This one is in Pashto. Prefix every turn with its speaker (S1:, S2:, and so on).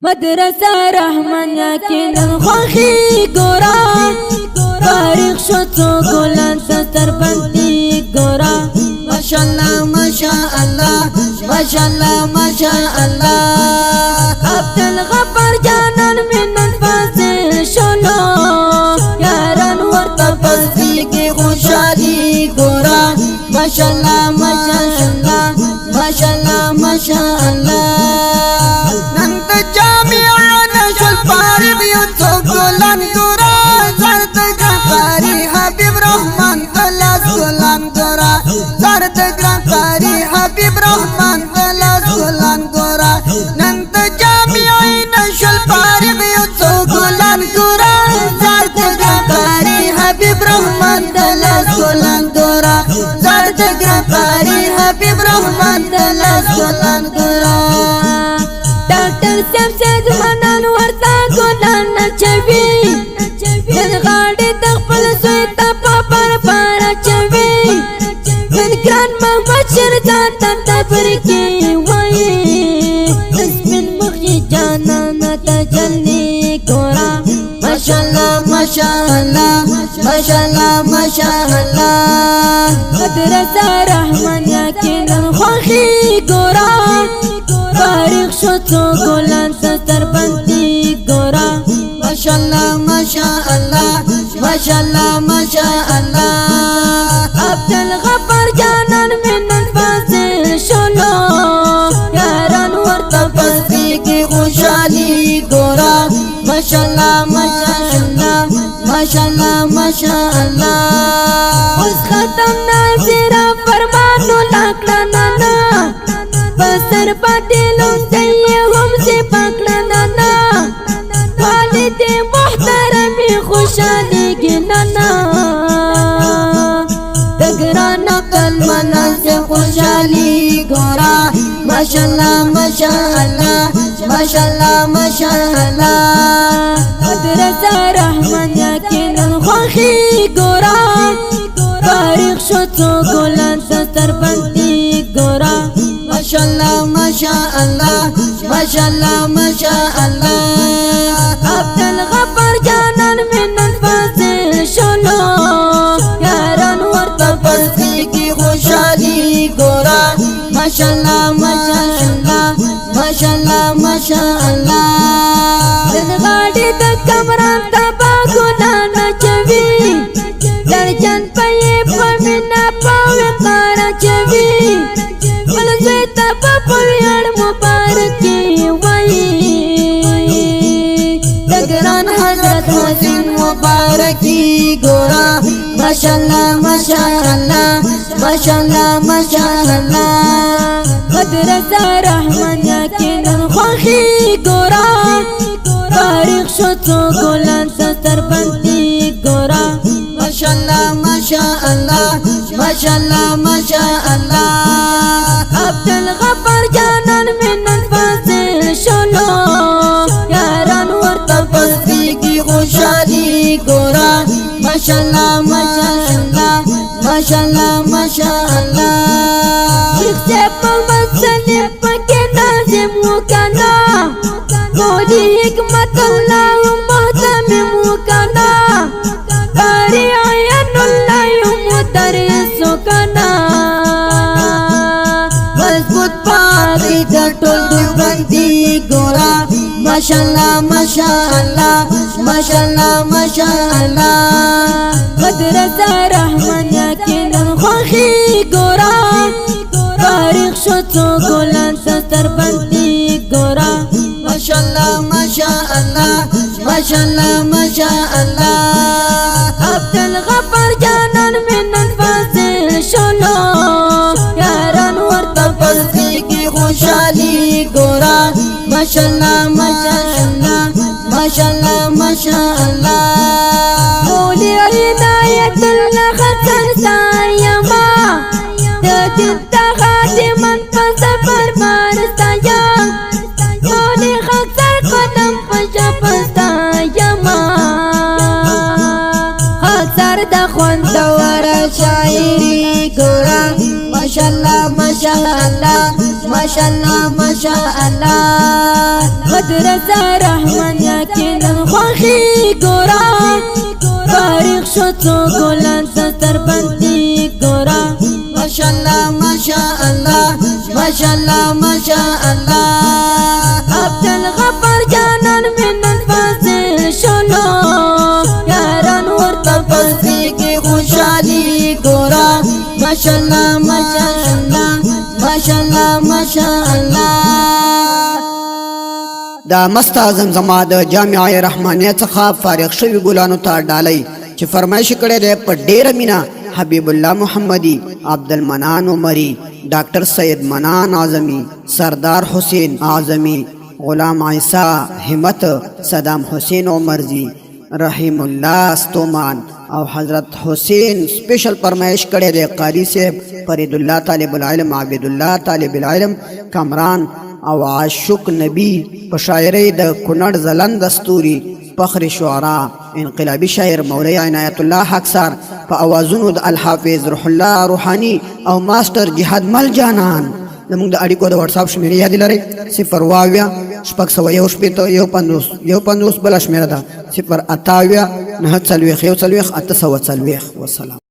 S1: مدرسة رحمن يكين خوخي قرا تاريخ شتو قولان تستر بنتي قرا
S2: ما شاء الله ما شاء الله ما شاء الله ما شاء الله.
S1: عبد الغفار جانان من الفاصل شلو ياران ورطة
S2: فيكي خوشالي قرا ما شاء الله ما شاء الله ما شاء الله ما شاء الله. ننت جامعنا شو الفارغ يوسف قولان قرا زرت غفاري حبيب رحمن ثلاث قولان قرا زرت غفاري حبيب رحمن ثلاث قولان قرا. ننت جامعنا شو الفارغ يوسف قولان قرا زرت غفاري حبيب رحمن ثلاث قولان قرا زرت غفاري حبيب رحمن ثلاث قولان قرا.
S1: ډاکټر صاحب سید منان ورته ګلان نچوي د غاړې د خپل زوی ته په بار چوي من ګران محمد شیرزاد ته تبریکې وایي سپین مخې جانان ته جلني ګورا
S2: ما شاء الله ما شاء الله ما شاء الله ما شاء الله.
S1: مدرسة رحمن یقین خوخي ګورا تاریخ شتو قولان تستر بنتي قرا
S2: ما شاء الله ما شاء الله ما شاء الله ما شاء الله.
S1: عبد الغفار جانان من الفاصل شلو ياران ورطة
S2: فيكي خوشالي قرا ما شاء الله ما شاء الله ما شاء الله ما شاء الله.
S1: اس ختم نازیرا فرمانو لاکڑانا بسر پاتلوں دیئے ہم سے پکڑانا والد محترمی خوشالی گنانا
S2: دگرانا کلمنا سے خوشالی گورا ما شاء الله ما شاء الله ما شاء الله ما شاء الله.
S1: مدرسة رحمن یقین خوخی گورا تاریخ شتو قولان تستر بنتي قرا
S2: ما شاء الله ما شاء الله ما شاء الله ما شاء الله.
S1: عبد الغفار جانان من الفاصل شلو ياران ورطة
S2: فيكي خوشالي قرا ما شاء الله ما شاء الله ما شاء الله ما شاء الله.
S1: غاڑی د کمران تبا گناہ نچوي درجن پئے پمنا پاوے کارا چوي بلزوی تبا پویڑ مبارکی وئی
S2: دگران حضرت حسین مبارکی گورا ما شاء الله ما شاء الله ما شاء الله ما شاء الله.
S1: مدرسة رحمن یقین خوخی گورا تاریخ شتو قولان تستر بنتي قرا
S2: ما شاء الله ما شاء الله ما شاء الله ما شاء الله.
S1: عبد الغفار جانان من الفاصل شلو ياران ورطة
S2: فيكي خوشالي قرا ما شاء الله ما شاء الله ما شاء الله ما شاء الله.
S1: شیخ صاحب محمد سلیم پکې ناظم وکنا مولی حکمت اللہ محتمم وکنا باری عین اللہ مدرس وکنا
S2: مضبوط پاتی کٹول دبندی گورا ما شاء الله ما شاء الله ما شاء الله ما شاء الله.
S1: مدرسة رحمن یقین خوخی گورا تاریخ شتو قولان تستر بنتي قرا
S2: ما شاء الله ما شاء الله ما شاء الله ما شاء الله.
S1: عبد الغفار جانان من الفاصل شلو ياران ورطة
S2: فيكي خوشالي قرا ما شاء الله ما شاء الله ما شاء الله ما شاء الله.
S1: مولي عناية الله خطر سايما تجد خاتما فسفر بارستايا مولي خطر قدم فشفستايما خطر دخون دور
S2: شاعری گورا ما شاء الله ما شاء الله ما شاء الله ما شاء الله.
S1: مدرسه رحمان یقینا خوخي ګورا فارغ شو څو ګلان ستر باندې ګورا
S2: ماشاءالله ماشاءالله ماشاءالله ماشاءالله
S1: عبدالغفار جانان منن فاصل شلو یاران ورته
S2: پستی کی خوشحالی گورا ماشاءالله ماشاءالله ماشاءالله ماشاءالله دا مست زمزمه د جامعه رحمانیه څخه فارغ شوی ګلانو ته ډالۍ چې فرمایش کړی دی په ډیره مینا حبیب الله محمدی عبدالمنان عمری ډاکټر سید منان اعظمی سردار حسین اعظمی غلام عیسی همت صدام حسین عمرزی رحیم الله استومان او حضرت حسین سپیشل فرمایش کړی دی قاری صاحب فرید الله طالب العلم عبد الله طالب العلم کامران او عاشق نبی په شاعری د کونړ زلند استوري فخر شعرا انقلابی شاعر مولوی عنایت الله حقسار په اوازونو د الحافظ روح الله روحانی او ماستر جهاد مل جانان زموږ د اړیکو د واتس اپ شمیرې یاد لرئ 0 شپږ سوه یو شپېته یو پنځوس بله شمېره ده 0 28 9 څلوېښت 1 څلوېښت 8 سوه څلوېښت. وسلام.